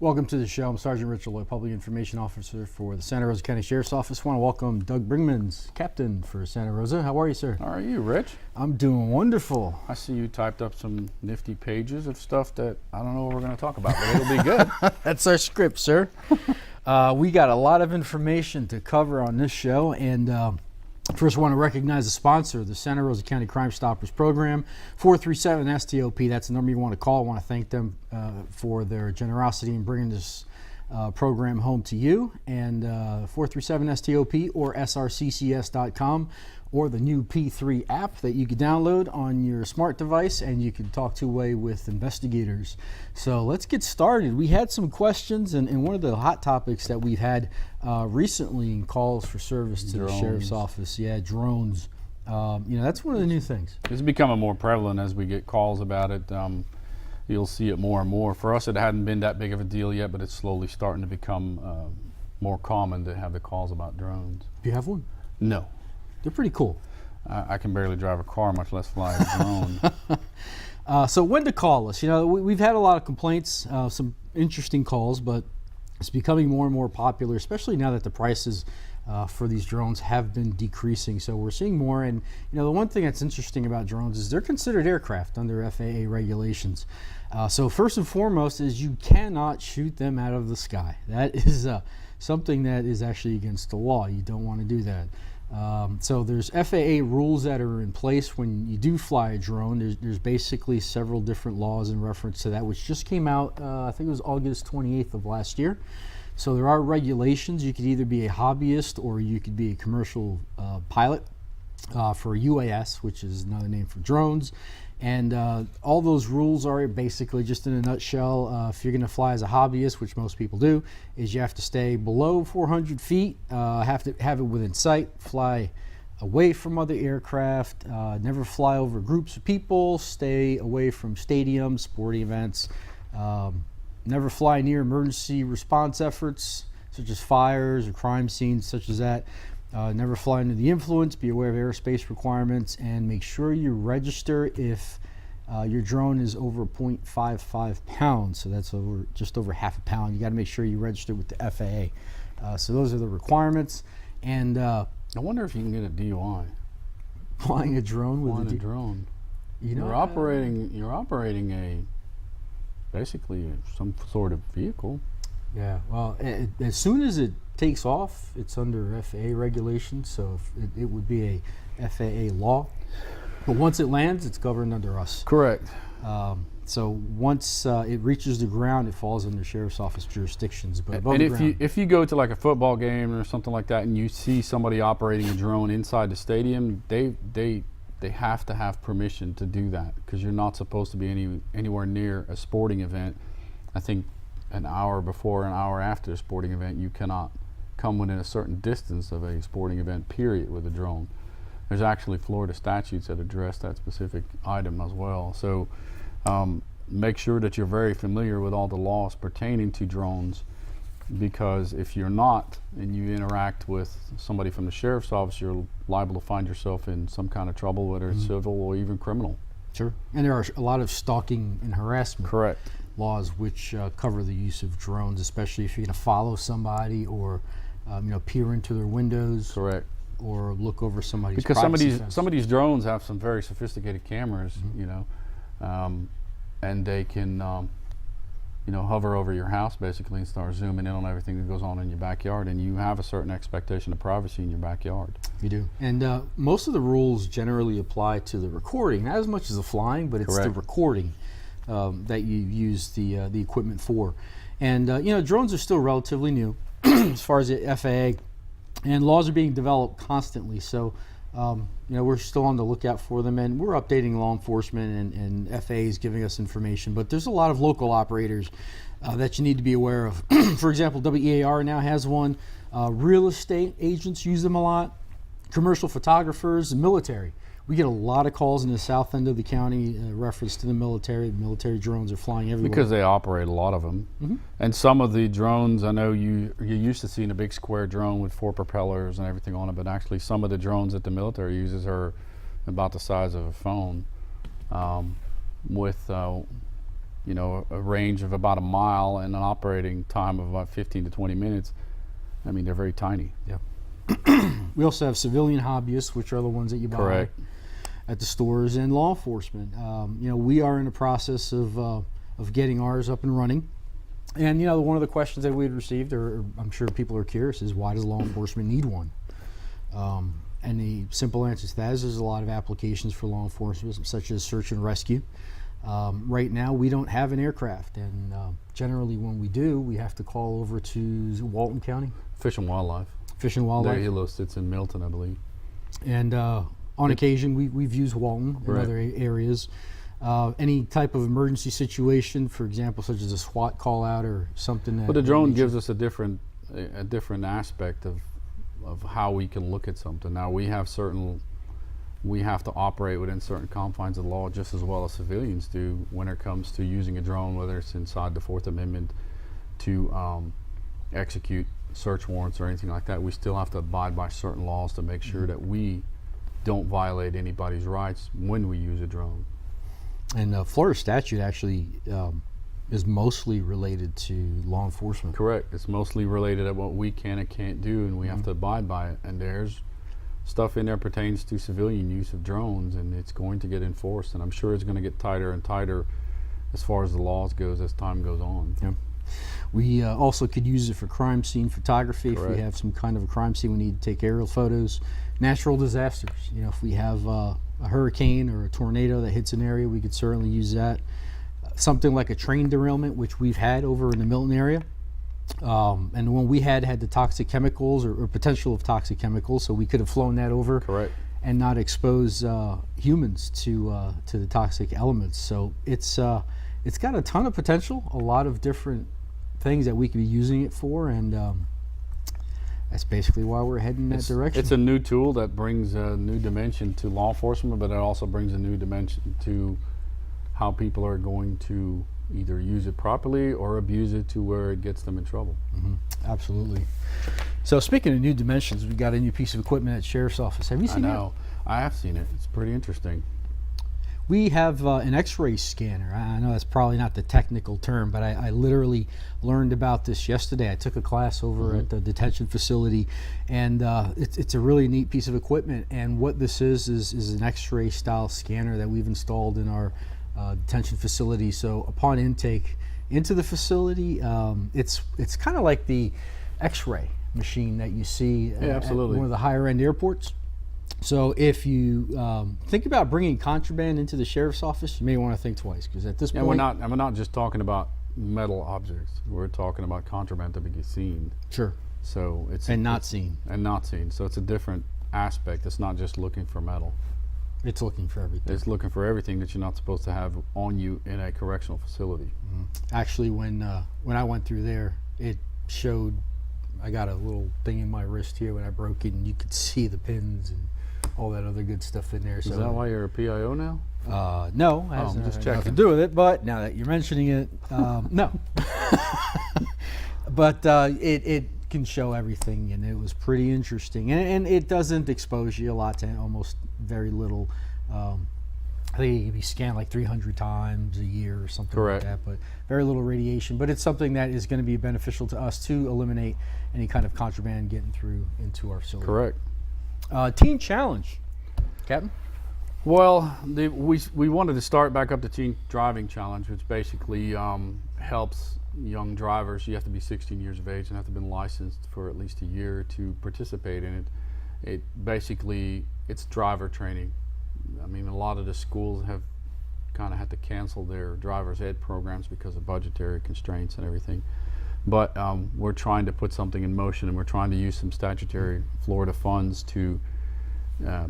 Welcome to the show. I'm Sergeant Richard Lloyd, Public Information Officer for the Santa Rosa County Sheriff's Office. I want to welcome Doug Bringmans, Captain for Santa Rosa. How are you, sir? How are you, Rich? I'm doing wonderful. I see you typed up some nifty pages of stuff that I don't know what we're going to talk about, but it'll be good. That's our script, sir. We got a lot of information to cover on this show, and first I want to recognize the sponsor, the Santa Rosa County Crime Stoppers Program, 437-STOP. That's the number you want to call. I want to thank them for their generosity in bringing this program home to you. And 437-STOP or SRCCS.com, or the new P3 app that you can download on your smart device, and you can talk two-way with investigators. So let's get started. We had some questions, and one of the hot topics that we've had recently in calls for service to the Sheriff's Office, drones. That's one of the new things. It's becoming more prevalent as we get calls about it. You'll see it more and more. For us, it hadn't been that big of a deal yet, but it's slowly starting to become more common to have the calls about drones. Do you have one? No. They're pretty cool. I can barely drive a car, much less fly a drone. So when to call us? We've had a lot of complaints, some interesting calls, but it's becoming more and more popular, especially now that the prices for these drones have been decreasing. So we're seeing more. And the one thing that's interesting about drones is they're considered aircraft under FAA regulations. So first and foremost is you cannot shoot them out of the sky. That is something that is actually against the law. You don't want to do that. So there's FAA rules that are in place when you do fly a drone. There's basically several different laws in reference to that, which just came out, I think it was August 28th of last year. So there are regulations. You could either be a hobbyist or you could be a commercial pilot for UAS, which is another name for drones. And all those rules are basically, just in a nutshell, if you're going to fly as a hobbyist, which most people do, is you have to stay below 400 feet, have to have it within sight, fly away from other aircraft, never fly over groups of people, stay away from stadiums, sporting events, never fly near emergency response efforts, such as fires or crime scenes such as that. Never fly under the influence, be aware of airspace requirements, and make sure you register if your drone is over 0.55 pounds. So that's just over half a pound. You got to make sure you register with the FAA. So those are the requirements. And I wonder if you can get a DUI. Flying a drone with a drone. You're operating basically some sort of vehicle. Yeah, well, as soon as it takes off, it's under FAA regulations, so it would be a FAA law. But once it lands, it's governed under us. Correct. So once it reaches the ground, it falls under Sheriff's Office jurisdictions. But above and the ground, if you go to like a football game or something like that, and you see somebody operating a drone inside the stadium, they have to have permission to do that, because you're not supposed to be anywhere near a sporting event. I think an hour before, an hour after a sporting event, you cannot come within a certain distance of a sporting event, period, with a drone. There's actually Florida statutes that address that specific item as well. So make sure that you're very familiar with all the laws pertaining to drones, because if you're not and you interact with somebody from the Sheriff's Office, you're liable to find yourself in some kind of trouble, whether it's civil or even criminal. Sure. And there are a lot of stalking and harassment laws which cover the use of drones, especially if you're going to follow somebody or peer into their windows. Correct. Or look over somebody's because privacy some of these drones have some very sophisticated cameras, and they can hover over your house basically and start zooming in on everything that goes on in your backyard, and you have a certain expectation of privacy in your backyard. You do. And most of the rules generally apply to the recording, not as much as the flying, but it's the recording that you use the equipment for. And drones are still relatively new as far as the FAA, and laws are being developed constantly. So we're still on the lookout for them, and we're updating law enforcement, and FAA is giving us information. But there's a lot of local operators that you need to be aware of. For example, WEAR now has one. Real estate agents use them a lot. Commercial photographers, the military. We get a lot of calls in the south end of the county reference to the military. The military drones are flying everywhere. Because they operate a lot of them. And some of the drones, I know you're used to seeing a big square drone with 4 propellers and everything on it, but actually some of the drones that the military uses are about the size of a phone, with a range of about a mile and an operating time of about 15 to 20 minutes. I mean, they're very tiny. Yeah. We also have civilian hobbyists, which are the ones that you buy Correct. at the stores, and law enforcement. We are in the process of getting ours up and running. And one of the questions that we had received, or I'm sure people are curious, is why does law enforcement need one? And the simple answer to that is there's a lot of applications for law enforcement, such as search and rescue. Right now, we don't have an aircraft, and generally when we do, we have to call over to Walton County. Fish and Wildlife. Fish and Wildlife. Their helo sits in Milton, I believe. And on occasion, we've used Walton in Right. other areas. Any type of emergency situation, for example, such as a SWAT call out or something. But the drone gives us a different aspect of how we can look at something. Now we have to operate within certain confines of the law just as well as civilians do when it comes to using a drone, whether it's inside the Fourth Amendment to execute search warrants or anything like that. We still have to abide by certain laws to make sure that we don't violate anybody's rights when we use a drone. And Florida statute actually is mostly related to law enforcement. Correct. It's mostly related to what we can and can't do, and we have to abide by it. And there's stuff in there pertains to civilian use of drones, and it's going to get enforced. And I'm sure it's going to get tighter and tighter as far as the laws goes as time goes on. Yeah. We also could use it for crime scene photography. If we Correct. have some kind of a crime scene, we need to take aerial photos. Natural disasters. If we have a hurricane or a tornado that hits an area, we could certainly use that. Something like a train derailment, which we've had over in the Milton area. And when we had the toxic chemicals or potential of toxic chemicals, so we could have flown that over. Correct. And not expose humans to the toxic elements. So it's got a ton of potential, a lot of different things that we could be using it for, and that's basically why we're heading in that direction. It's a new tool that brings a new dimension to law enforcement, but it also brings a new dimension to how people are going to either use it properly or abuse it to where it gets them in trouble. Absolutely. So speaking of new dimensions, we got a new piece of equipment at Sheriff's Office. Have you I seen know. I have seen it. It's pretty interesting. We have an X-ray scanner. I know that's probably not the technical term, but I literally learned about this yesterday. I took a class over at the detention facility, and it's a really neat piece of equipment. And what this is an X-ray style scanner that we've installed in our detention facility. So upon intake into the facility, it's kind of like the X-ray machine that you see at one of the higher end airports. So if you think about bringing contraband into the sheriff's office, you may want to think twice, because at this point, we're not just talking about metal objects. We're talking about contraband to be seen. Sure. So it's not seen. And not seen. So it's a different aspect. It's not just looking for metal. It's looking for everything. It's looking for everything that you're not supposed to have on you in a correctional facility. Actually, when I went through there, it showed. I got a little thing in my wrist here when I broke it, and you could see the pins and all that other good stuff in there. Is that why you're a PIO now? No, it I'm just has nothing checking. to do with it. But now that you're mentioning it, no. But it can show everything, and it was pretty interesting. And it doesn't expose you a lot to almost very little. I think it can be scanned like 300 times a year or something Correct. like that, but very little radiation. But it's something that is going to be beneficial to us to eliminate any kind of contraband getting through into our facility. Correct. Teen Challenge, Captain? Well, we wanted to start back up the Teen Driving Challenge, which basically helps young drivers. You have to be 16 years of age and have to have been licensed for at least a year to participate in it. It's driver training. I mean, a lot of the schools have kind of had to cancel their driver's ed programs because of budgetary constraints and everything. But we're trying to put something in motion, and we're trying to use some statutory Florida funds to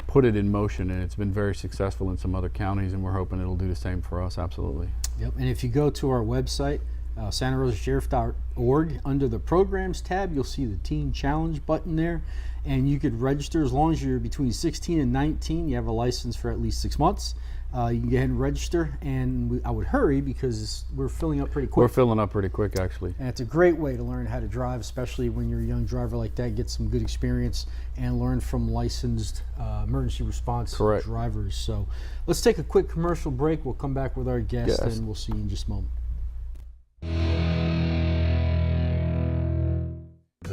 put it in motion, and it's been very successful in some other counties, and we're hoping it'll do the same for us. Absolutely. Yep. And if you go to our website, santarosasheriff.org, under the programs tab, you'll see the Teen Challenge button there, and you could register as long as you're between 16 and 19. You have a license for at least 6 months. You can go ahead and register, and I would hurry because we're filling up pretty quick. We're filling up pretty quick, actually. And it's a great way to learn how to drive, especially when you're a young driver like that. Get some good experience and learn from licensed emergency response Correct. drivers. So let's take a quick commercial break. We'll come back with our guest, Yes. and we'll see you in just a moment.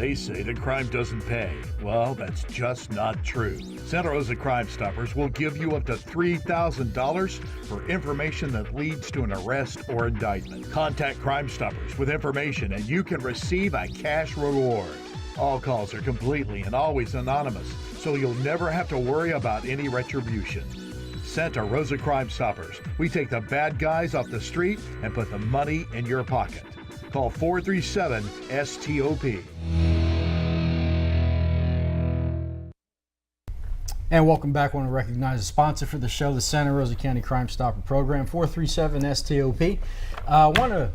They say that crime doesn't pay. Well, that's just not true. Santa Rosa Crime Stoppers will give you up to $3,000 for information that leads to an arrest or indictment. Contact Crime Stoppers with information and you can receive a cash reward. All calls are completely and always anonymous, so you'll never have to worry about any retribution. Santa Rosa Crime Stoppers. We take the bad guys off the street and put the money in your pocket. Call 437-STOP. And welcome back. I want to recognize the sponsor for the show, the Santa Rosa County Crime Stopper Program, 437-STOP. I want to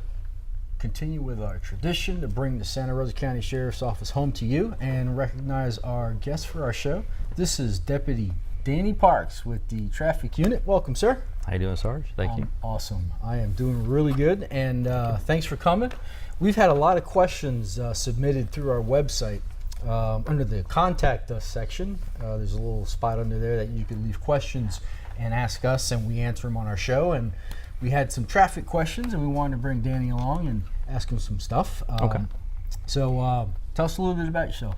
continue with our tradition to bring the Santa Rosa County Sheriff's Office home to you and recognize our guest for our show. This is Deputy Danny Parks with the Traffic Unit. Welcome, sir. How you doing, Sarge? Thank you. Awesome. I am doing really good, and thanks for coming. We've had a lot of questions submitted through our website. Under the Contact Us section, there's a little spot under there that you can leave questions and ask us, and we answer them on our show. And we had some traffic questions, and we wanted to bring Danny along and ask him some stuff. Okay. So tell us a little bit about yourself.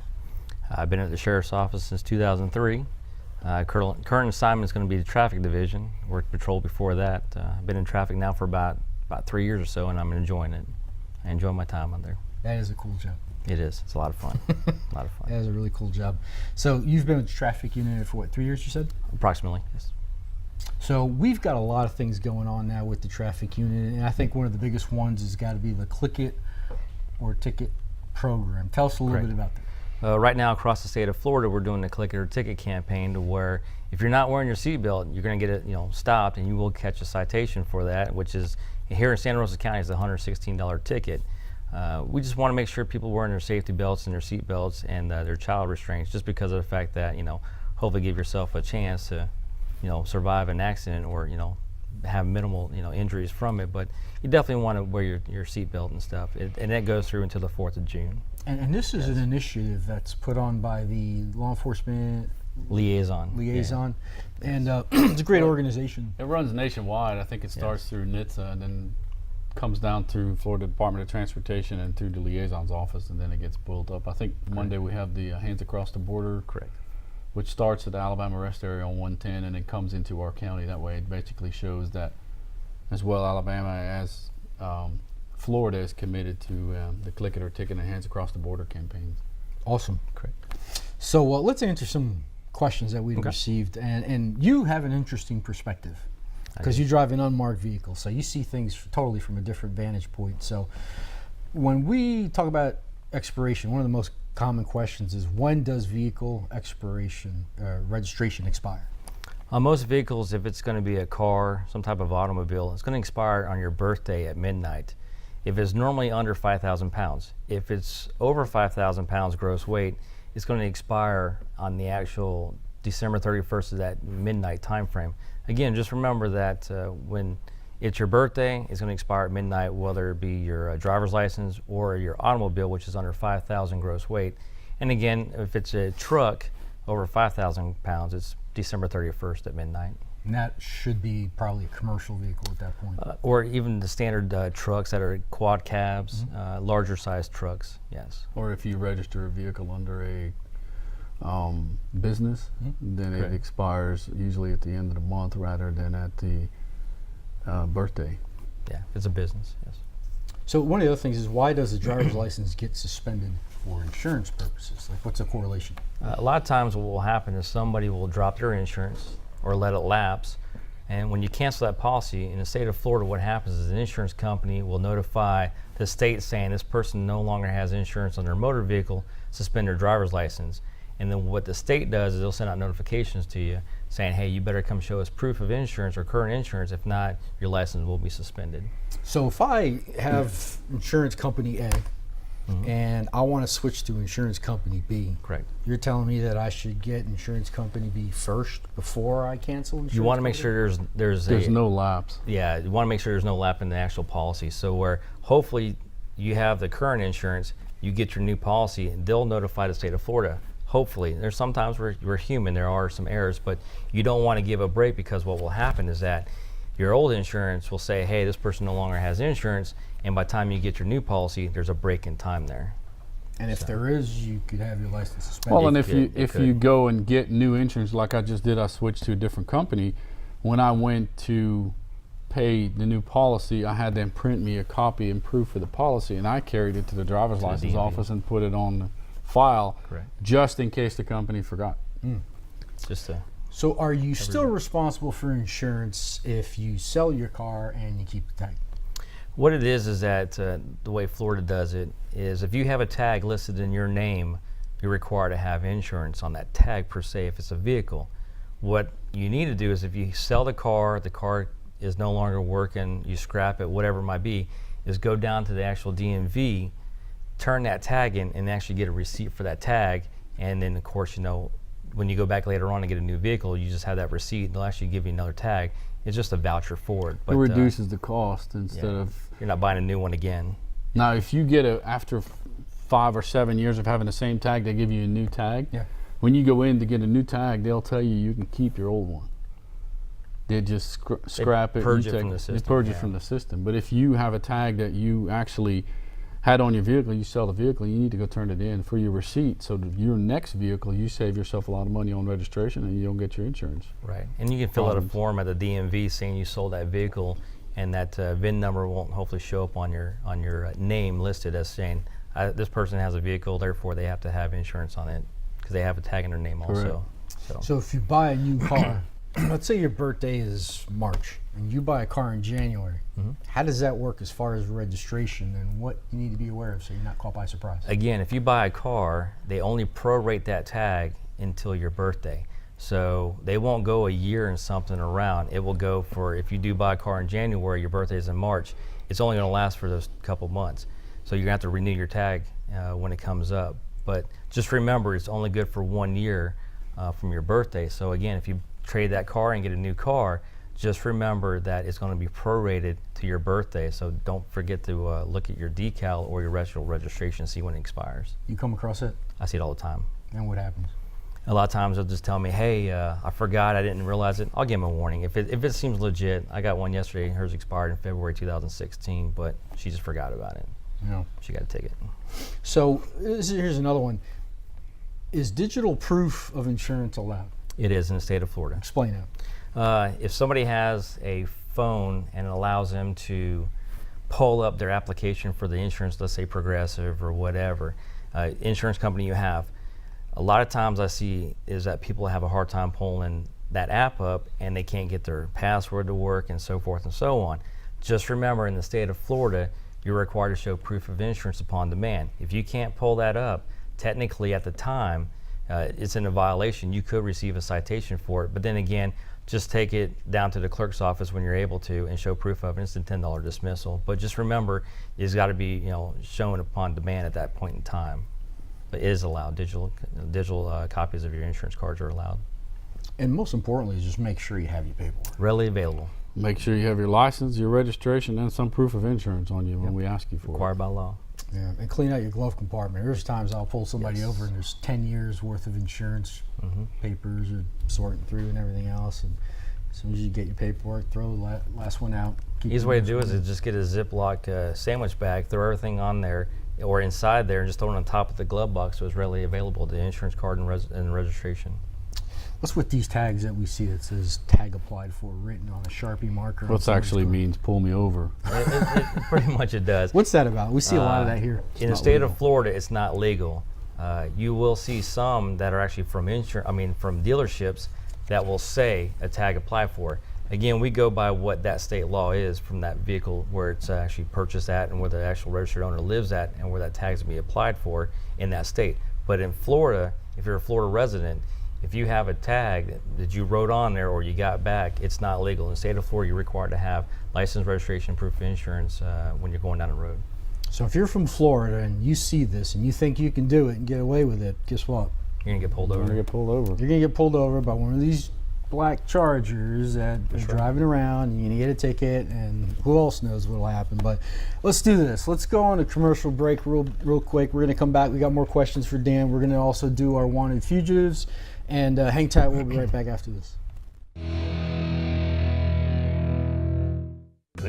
I've been at the Sheriff's Office since 2003. Current assignment is going to be the Traffic Division. Worked patrol before that. I've been in traffic now for about 3 years or so, and I'm enjoying it. I enjoy my time on there. That is a cool job. It is. It's a lot of fun. A lot of fun. That is a really cool job. So you've been with the Traffic Unit for what, 3 years you said? Approximately, yes. So we've got a lot of things going on now with the Traffic Unit, and I think one of the biggest ones has got to be the Click It or Ticket program. Tell us a little bit about that. Right now across the state of Florida, we're doing the Click It or Ticket campaign to where if you're not wearing your seatbelt, you're going to get it, stopped, and you will catch a citation for that, which is here in Santa Rosa County is a $116 ticket. We just want to make sure people wearing their safety belts and their seat belts and their child restraints, just because of the fact that hopefully give yourself a chance to survive an accident or have minimal injuries from it. But you definitely want to wear your seat belt and stuff, and that goes through until the 4th of June. And this is an initiative that's put on by the Law Enforcement Liaison. Yeah. And it's a great organization. It runs nationwide. I think it starts through NHTSA and then comes down through Florida Department of Transportation and through the liaison's office, and then it gets built up. I think Monday we have the Hands Across the Border, which starts at the Alabama rest area on 110 and it comes into our county. That way it basically shows that as well Alabama as Florida is committed to the Click It or Ticket and Hands Across the Border campaigns. Awesome. Correct. So let's answer some questions that we've received, and you have an interesting perspective because you drive an unmarked vehicle, so you see things totally from a different vantage point. So when we talk about expiration, one of the most common questions is, when does vehicle registration expire? On most vehicles, if it's going to be a car, some type of automobile, it's going to expire on your birthday at midnight. If it's normally under 5,000 pounds. If it's over 5,000 pounds gross weight, it's going to expire on the actual December 31st of that midnight time frame. Again, just remember that when it's your birthday, it's going to expire at midnight, whether it be your driver's license or your automobile, which is under 5,000 gross weight. And again, if it's a truck over 5,000 pounds, it's December 31st at midnight. And that should be probably a commercial vehicle at that point. Or even the standard trucks that are quad cabs, larger sized trucks, yes. Or if you register a vehicle under a business, then it expires usually at the end of the month rather than at the birthday. Yeah, if it's a business, yes. So one of the other things is, why does the driver's license get suspended for insurance purposes? Like, what's the correlation? A lot of times what will happen is somebody will drop their insurance or let it lapse, and when you cancel that policy in the state of Florida, what happens is an insurance company will notify the state saying this person no longer has insurance on their motor vehicle, suspend their driver's license. And then what the state does is they'll send out notifications to you saying, hey, you better come show us proof of insurance or current insurance. If not, your license will be suspended. So if I have insurance company A and I want to switch to insurance company B, correct, you're telling me that I should get insurance company B first before I cancel insurance? You want to make sure there's no lapse. Yeah, you want to make sure there's no lapse in the actual policy. So where hopefully you have the current insurance, you get your new policy, and they'll notify the state of Florida. Hopefully, there's sometimes we're human, there are some errors, but you don't want to give a break, because what will happen is that your old insurance will say, hey, this person no longer has insurance, and by the time you get your new policy, there's a break in time there. And if there is, you could have your license suspended. Well, and It if could. you go and get new insurance like I just did, I switched to a different company. When I went to pay the new policy, I had them print me a copy and proof of the policy, and I carried it to the driver's the license DMV. office and put it on the file, Correct. just in case the company forgot. Just a So are you still responsible for insurance if you sell your car and you keep the tag? What it is that the way Florida does it is if you have a tag listed in your name, you're required to have insurance on that tag per se if it's a vehicle. What you need to do is if you sell the car is no longer working, you scrap it, whatever it might be, is go down to the actual DMV, turn that tag in, and actually get a receipt for that tag. And then, of course, when you go back later on to get a new vehicle, you just have that receipt. They'll actually give you another tag. It's just a voucher for it. But It reduces the cost instead of. you're not buying a new one again. Now, if you get after 5 or 7 years of having the same tag, they give you a new tag. Yeah. When you go in to get a new tag, they'll tell you can keep your old one. They just scrap it. purge you it from the They system, purge it yeah. from the system. But if you have a tag that you actually had on your vehicle, you sell the vehicle, you need to go turn it in for your receipt. So that your next vehicle, you save yourself a lot of money on registration and you don't get your insurance. Right, and you can fill out a Problems. form at the DMV saying you sold that vehicle, and that VIN number won't hopefully show up on your name listed as saying this person has a vehicle, therefore they have to have insurance on it because they have a tag in their name also. So if you buy a new car, let's say your birthday is March, and you buy a car in January, how does that work as far as registration and what you need to be aware of so you're not caught by surprise? Again, if you buy a car, they only prorate that tag until your birthday. So they won't go a year and something around. It will go for, if you do buy a car in January, your birthday is in March, it's only going to last for those couple months. So you're going to have to renew your tag when it comes up. But just remember, it's only good for 1 year from your birthday. So again, if you trade that car and get a new car, just remember that it's going to be prorated to your birthday. So don't forget to look at your decal or your registration and see when it expires. You come across it, I see it all the time. and what happens? A lot of times they'll just tell me, hey, I forgot, I didn't realize it. I'll give them a warning. If it seems legit, I got one yesterday, hers expired in February 2016, but she just forgot about it. Yeah. She got a ticket. So here's another one. Is digital proof of insurance allowed? It is in the state of Florida. Explain it. If somebody has a phone and it allows them to pull up their application for the insurance, let's say Progressive or whatever, insurance company you have, a lot of times I see is that people have a hard time pulling that app up and they can't get their password to work and so forth and so on. Just remember, in the state of Florida, you're required to show proof of insurance upon demand. If you can't pull that up, technically at the time, it's in a violation. You could receive a citation for it, but then again, just take it down to the clerk's office when you're able to and show proof of it. It's a $10 dismissal. But just remember, it's got to be shown upon demand at that point in time. But it is allowed. Digital copies of your insurance cards are allowed. And most importantly, is just make sure you have your paperwork. Readily available. Make sure you have your license, your registration, and some proof of insurance on you when we ask you for Required it. by law. Yeah, and clean out your glove compartment. There's times I'll pull somebody over and there's 10 years worth of insurance papers are sorting through and everything else. And as soon as you get your paperwork, throw the last one out. Keep Easy your way to nose do it clean. is just get a Ziploc sandwich bag, throw everything on there or inside there, and just throw it on top of the glove box so it's readily available, the insurance card and registration. What's with these tags that we see that says tag applied for written on a Sharpie marker? on What's somebody's actually car? means pull me over. It pretty much it does. What's that about? We see a lot of that here. It's In the not state legal. of Florida, it's not legal. You will see some that are actually from from dealerships that will say a tag applied for. Again, we go by what that state law is from that vehicle where it's actually purchased at and where the actual registered owner lives at and where that tag's going to be applied for in that state. But in Florida, if you're a Florida resident, if you have a tag that you wrote on there or you got back, it's not legal. In the state of Florida, you're required to have license, registration, proof of insurance when you're going down the road. So if you're from Florida and you see this and you think you can do it and get away with it, guess what? You're going to get pulled You're over. gonna get pulled over. You're gonna get pulled over by one of these black Chargers that are driving around, and you're gonna get a ticket, and who else knows what'll happen. But let's do this. Let's go on a commercial break real quick. We're gonna come back. We got more questions for Dan. We're gonna also do our wanted fugitives, and hang tight. We'll be right back after this.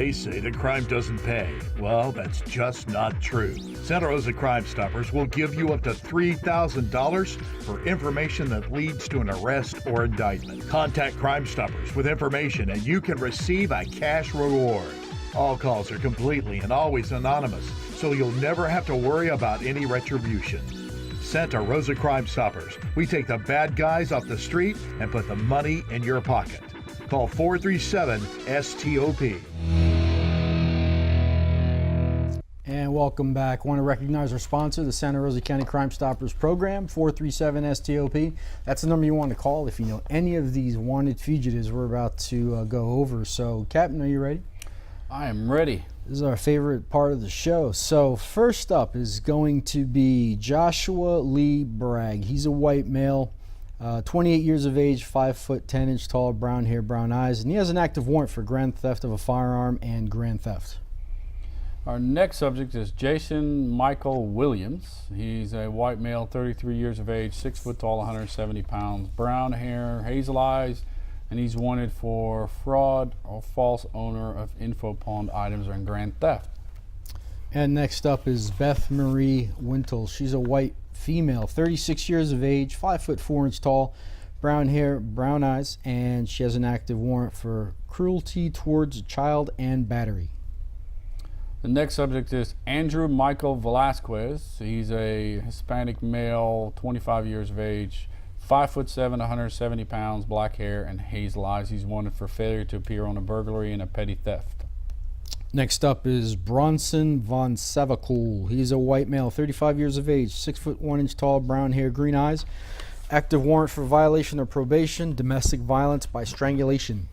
They say that crime doesn't pay. Well, that's just not true. Santa Rosa Crime Stoppers will give you up to $3,000 for information that leads to an arrest or indictment. Contact Crime Stoppers with information and you can receive a cash reward. All calls are completely and always anonymous, so you'll never have to worry about any retribution. Santa Rosa Crime Stoppers. We take the bad guys off the street and put the money in your pocket. Call 437-STOP. And welcome back. Want to recognize our sponsor, the Santa Rosa County Crime Stoppers program, 437-STOP. That's the number you want to call if you know any of these wanted fugitives we're about to go over. So, Captain, are you ready? I am ready. This is our favorite part of the show. So first up is going to be Joshua Lee Bragg. He's a white male, 28 years of age, 5 foot 10 inch tall, brown hair, brown eyes, and he has an active warrant for grand theft of a firearm and grand theft. Our next subject is Jason Michael Williams. He's a white male, 33 years of age, 6 foot tall, 170 pounds, brown hair, hazel eyes, and he's wanted for fraud or false owner of info pawned items and grand theft. And next up is Beth Marie Wintle. She's a white female, 36 years of age, 5 foot 4 inch tall, brown hair, brown eyes, and she has an active warrant for cruelty towards a child and battery. The next subject is Andrew Michael Velasquez. He's a Hispanic male, 25 years of age, 5 foot 7, 170 pounds, black hair, and hazel eyes. He's wanted for failure to appear on a burglary and a petty theft. Next up is Bronson Von Savakul. He's a white male, 35 years of age, 6 foot 1 inch tall, brown hair, green eyes. Active warrant for violation of probation, domestic violence by strangulation.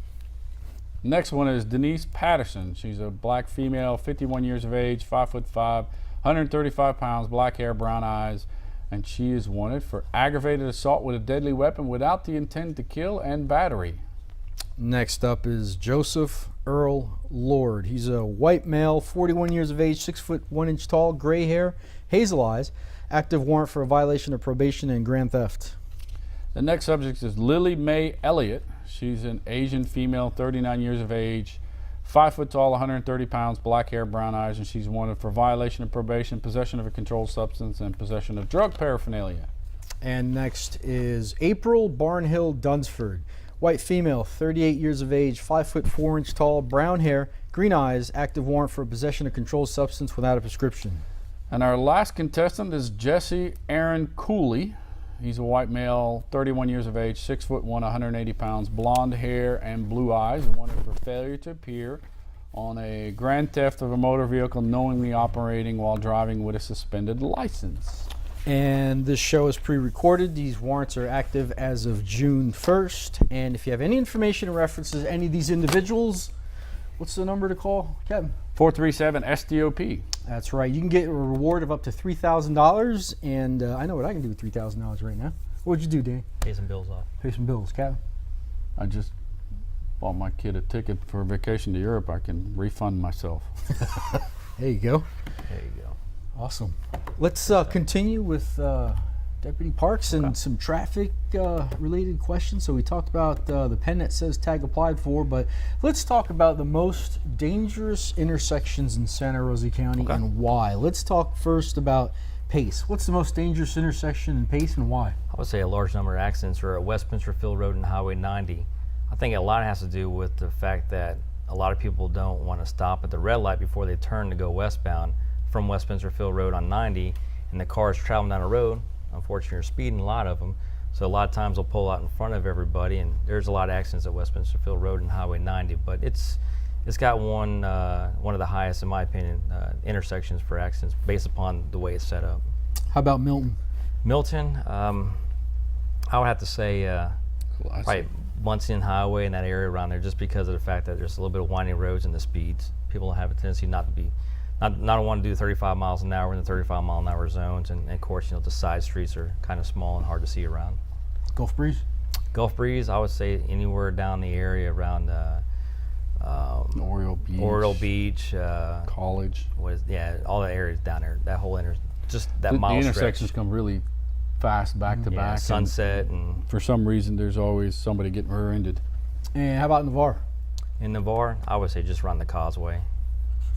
Next one is Denise Patterson. She's a black female, 51 years of age, 5 foot 5, 135 pounds, black hair, brown eyes, and she is wanted for aggravated assault with a deadly weapon without the intent to kill and battery. Next up is Joseph Earl Lord. He's a white male, 41 years of age, 6 foot 1 inch tall, gray hair, hazel eyes. Active warrant for a violation of probation and grand theft. The next subject is Lily Mae Elliott. She's an Asian female, 39 years of age, 5 foot tall, 130 pounds, black hair, brown eyes, and she's wanted for violation of probation, possession of a controlled substance, and possession of drug paraphernalia. And next is April Barnhill Dunsford. White female, 38 years of age, 5 foot 4 inch tall, brown hair, green eyes, active warrant for possession of controlled substance without a prescription. And our last contestant is Jesse Aaron Cooley. He's a white male, 31 years of age, 6 foot 1, 180 pounds, blonde hair and blue eyes, and wanted for failure to appear on a grand theft of a motor vehicle knowingly operating while driving with a suspended license. And this show is pre-recorded. These warrants are active as of June 1st. And if you have any information or references any of these individuals, what's the number to call, Kevin? 437-STOP. That's right. You can get a reward of up to $3,000. And I know what I can do with $3,000 right now. What'd you do, Dan? Pay some bills off. Pay some bills, Kevin. I just bought my kid a ticket for a vacation to Europe. I can refund myself. There you go. There you go. Awesome. Let's continue with Deputy Parks and some traffic related questions. So we talked about the pen that says tag applied for, but let's talk about the most dangerous intersections in Santa Rosa County and why. Let's talk first about Pace. What's the most dangerous intersection in Pace and why? I would say a large number of accidents are at Westminster Field Road and Highway 90. I think a lot has to do with the fact that a lot of people don't want to stop at the red light before they turn to go westbound from Westminster Field Road on 90, and the cars traveling down the road, unfortunately, are speeding, a lot of them. So a lot of times they'll pull out in front of everybody, and there's a lot of accidents at Westminster Field Road and Highway 90. But it's got one of the highest, in my opinion, intersections for accidents based upon the way it's set up. How about Milton? Milton, I would have to say probably Muncie Highway in that area around there, just because of the fact that there's a little bit of winding roads and the speeds. People have a tendency not to want to do 35 miles an hour in the 35 mile an hour zones, and of course, the side streets are kind of small and hard to see around. Gulf Breeze? Gulf Breeze, I would say anywhere down the area around Oriole Beach, College. College. All the areas down there. That whole just that mile the stretch. intersections come really fast back to back. Sunset, and for some reason, there's always somebody getting rear-ended. And how about Navarre? in Navarre, I would say just run the causeway.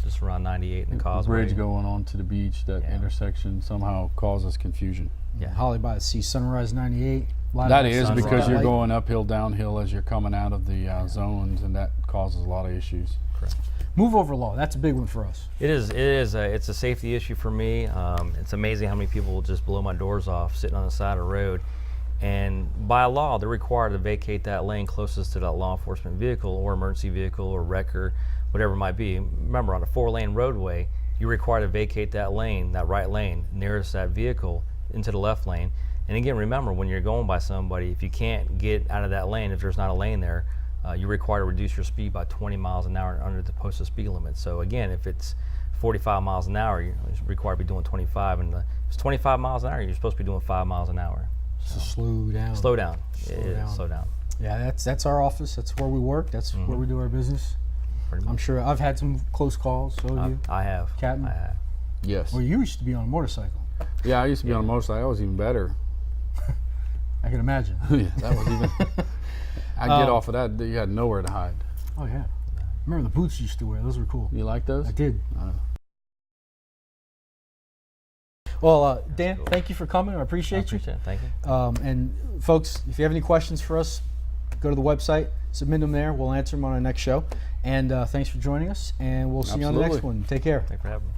Just around 98 in the The causeway. bridge going on to the beach, that Yeah. intersection somehow causes confusion. Yeah. Holly by the Sea, Sunrise 98. That is Sunrise. because you're Light. going uphill, downhill as you're coming out of the zones, and that causes a lot of issues. Correct. Move over law. That's a big one for us. It is. It's a safety issue for me. It's amazing how many people will just blow my doors off sitting on the side of the road. And by law, they're required to vacate that lane closest to that law enforcement vehicle or emergency vehicle or wrecker, whatever it might be. Remember, on a 4-lane roadway, you're required to vacate that lane, that right lane, nearest that vehicle into the left lane. And again, remember, when you're going by somebody, if you can't get out of that lane, if there's not a lane there, you're required to reduce your speed by 20 miles an hour under the posted speed limit. So again, if it's 45 miles an hour, you're required to be doing 25. And if it's 25 miles an hour, you're supposed to be doing 5 miles an hour. So slow down. Slow down. Slow down. Slow down. Yeah, that's our office. That's where we work. That's where we do our business. Pretty I'm much. sure I've had some close calls. So have you. I have. Captain? I have. Yes. Well, you used to be on a motorcycle. Yeah, I used to be on a motorcycle. I was even better. I can imagine. Yeah, that was even. I get off of that. You had nowhere to hide. Oh yeah. Remember the boots you used to wear? Those were cool. You like those? I did. Uh. Well, Dan, thank you for coming. I appreciate you. Appreciate it. Thank you. And folks, if you have any questions for us, go to the website, submit them there. We'll answer them on our next show. And thanks for joining us. And we'll see you on the next Absolutely. one. Take care. Thanks for having me.